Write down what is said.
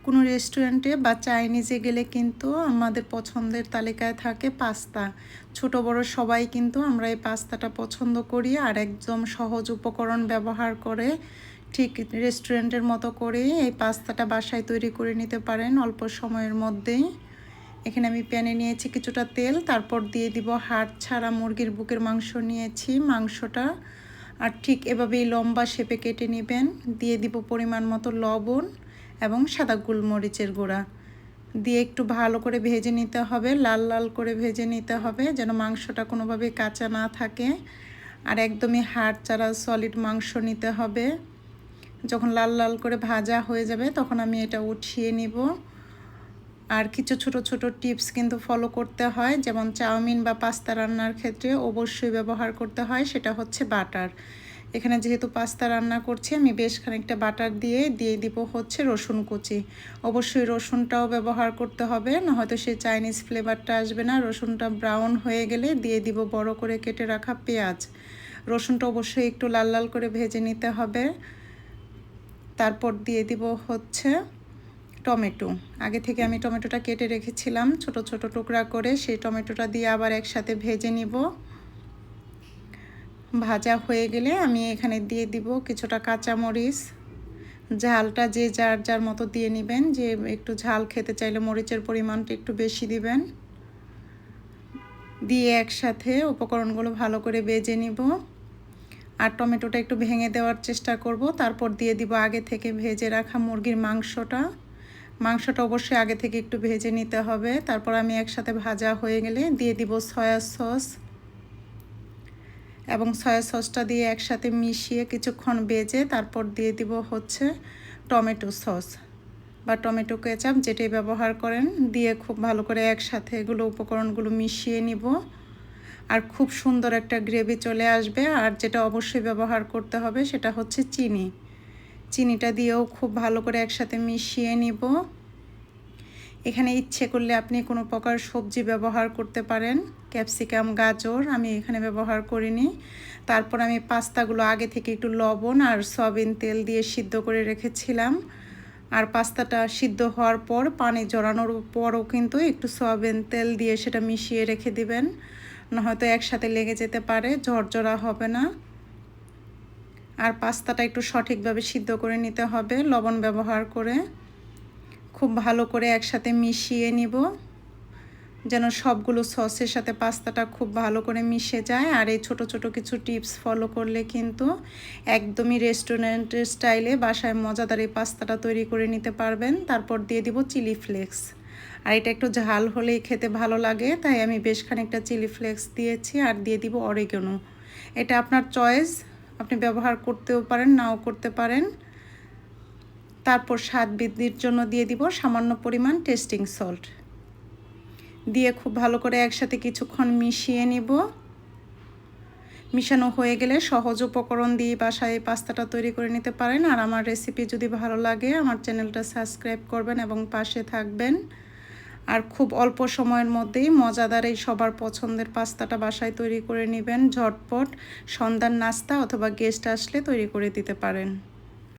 কোনো রেস্টুরেন্টে বা চাইনিজে গেলে কিন্তু আমাদের পছন্দের তালিকায় থাকে পাস্তা। ছোট বড় সবাই কিন্তু আমরা এই পাস্তাটা পছন্দ করি, আর একদম সহজ উপকরণ ব্যবহার করে ঠিক রেস্টুরেন্টের মতো করেই এই পাস্তাটা বাসায় তৈরি করে নিতে পারেন অল্প সময়ের মধ্যেই। এখানে আমি প্যানে নিয়েছি কিছুটা তেল, তারপর দিয়ে দিব হাড় ছাড়া মুরগির বুকের মাংস নিয়েছি। মাংসটা আর ঠিক এভাবেই লম্বা শেপে কেটে নেবেন। দিয়ে দিব পরিমাণ মতো লবণ এবং সাদা গোলমরিচের গুঁড়া দিয়ে একটু ভালো করে ভেজে নিতে হবে, লাল লাল করে ভেজে নিতে হবে যেন মাংসটা কোনোভাবেই কাঁচা না থাকে। আর একদমই হাড় ছাড়া সলিড মাংস নিতে হবে। যখন লাল লাল করে ভাজা হয়ে যাবে তখন আমি এটা উঠিয়ে নিব। আর কিছু ছোট ছোট টিপস কিন্তু ফলো করতে হয়, যেমন চাউমিন বা পাস্তা রান্নার ক্ষেত্রে অবশ্যই ব্যবহার করতে হয়, সেটা হচ্ছে বাটার। এখানে যেহেতু পাস্তা রান্না করছি আমি বেশ খানিকটা বাটার দিয়ে দিব হচ্ছে রসুন কুচি। অবশ্যই রসুনটাও ব্যবহার করতে হবে, না হয়তো সেই চাইনিজ ফ্লেভারটা আসবে না। রসুনটা ব্রাউন হয়ে গেলে দিয়ে দিব বড় করে কেটে রাখা পেঁয়াজ। রসুনটা অবশ্যই একটু লাল লাল করে ভেজে নিতে হবে। তারপর দিয়ে দিব হচ্ছে টমেটো। আগে থেকে আমি টমেটোটা কেটে রেখেছিলাম ছোট ছোট টুকরা করে, সেই টমেটোটা দিয়ে আবার একসাথে ভেজে নিব। ভাজা হয়ে গেলে আমি এখানে দিয়ে দিব কিছুটা কাঁচামরিচ। ঝালটা যে যার যার মতো দিয়ে নেবেন, যে একটু ঝাল খেতে চাইলে মরিচের পরিমাণটা একটু বেশি দিবেন। দিয়ে একসাথে উপকরণগুলো ভালো করে ভেজে নিব। আর টমেটোটা একটু ভেঙে দেওয়ার চেষ্টা করব। তারপর দিয়ে দিব আগে থেকে ভেজে রাখা মুরগির মাংসটা। মাংসটা অবশ্যই আগে থেকে একটু ভেজে নিতে হবে। তারপর আমি একসাথে ভাজা হয়ে গেলে দিয়ে দিব সয়া সস, এবং সয়া সসটা দিয়ে একসাথে মিশিয়ে কিছুক্ষণ ভেজে তারপর দিয়ে দিব হচ্ছে টমেটো সস বা টমেটো কেচাপ, যেটাই ব্যবহার করেন, দিয়ে খুব ভালো করে একসাথে এগুলো উপকরণগুলো মিশিয়ে নিব। আর খুব সুন্দর একটা গ্রেভি চলে আসবে। আর যেটা অবশ্যই ব্যবহার করতে হবে সেটা হচ্ছে চিনি। চিনিটা দিয়েও খুব ভালো করে একসাথে মিশিয়ে নিব। এখানে ইচ্ছে করলে আপনি কোনো প্রকার সবজি ব্যবহার করতে পারেন, ক্যাপসিকাম, গাজর আমি এখানে ব্যবহার করিনি। তারপর আমি পাস্তাগুলো আগে থেকে একটু লবণ আর সয়াবিন তেল দিয়ে সিদ্ধ করে রেখেছিলাম। আর পাস্তাটা সিদ্ধ হওয়ার পর পানি জড়ানোর পরও কিন্তু একটু সয়াবিন তেল দিয়ে সেটা মিশিয়ে রেখে দিবেন, না হয়তো একসাথে লেগে যেতে পারে, ঝরঝরা হবে না। আর পাস্তাটা একটু সঠিকভাবে সিদ্ধ করে নিতে হবে লবণ ব্যবহার করে। খুব ভালো করে একসাথে মিশিয়ে নিব যেন সবগুলো সসের সাথে পাস্তাটা খুব ভালো করে মিশে যায়। আর এই ছোট ছোট কিছু টিপস ফলো করলে কিন্তু একদমই রেস্টুরেন্টের স্টাইলে বাসায় মজাদার এই পাস্তাটা তৈরি করে নিতে পারবেন। তারপর দিয়ে দিব চিলি ফ্লেক্স। আর এটা একটু ঝাল হলেই খেতে ভালো লাগে, তাই আমি বেশ খানিকটা চিলি ফ্লেক্স দিয়েছি। আর দিয়ে দিব অরিগানো। এটা আপনার চয়েস, আপনি ব্যবহার করতেও পারেন, নাও করতে পারেন। তারপর স্বাদ বৃদ্ধির জন্য দিয়ে দিব সামান্য পরিমাণ টেস্টিং সল্ট। দিয়ে খুব ভালো করে একসাথে কিছুক্ষণ মিশিয়ে নিব। মিশানো হয়ে গেলে সহজ উপকরণ দিয়ে বাসায় পাস্তাটা তৈরি করে নিতে পারেন। আর আমার রেসিপি যদি ভালো লাগে আমার চ্যানেলটা সাবস্ক্রাইব করবেন এবং পাশে থাকবেন। আর খুব অল্প সময়ের মধ্যেই মজাদার এই সবার পছন্দের পাস্তাটা বাসায় তৈরি করে নেবেন ঝটপট। সন্ধ্যার নাস্তা অথবা গেস্ট আসলে তৈরি করে দিতে পারেন।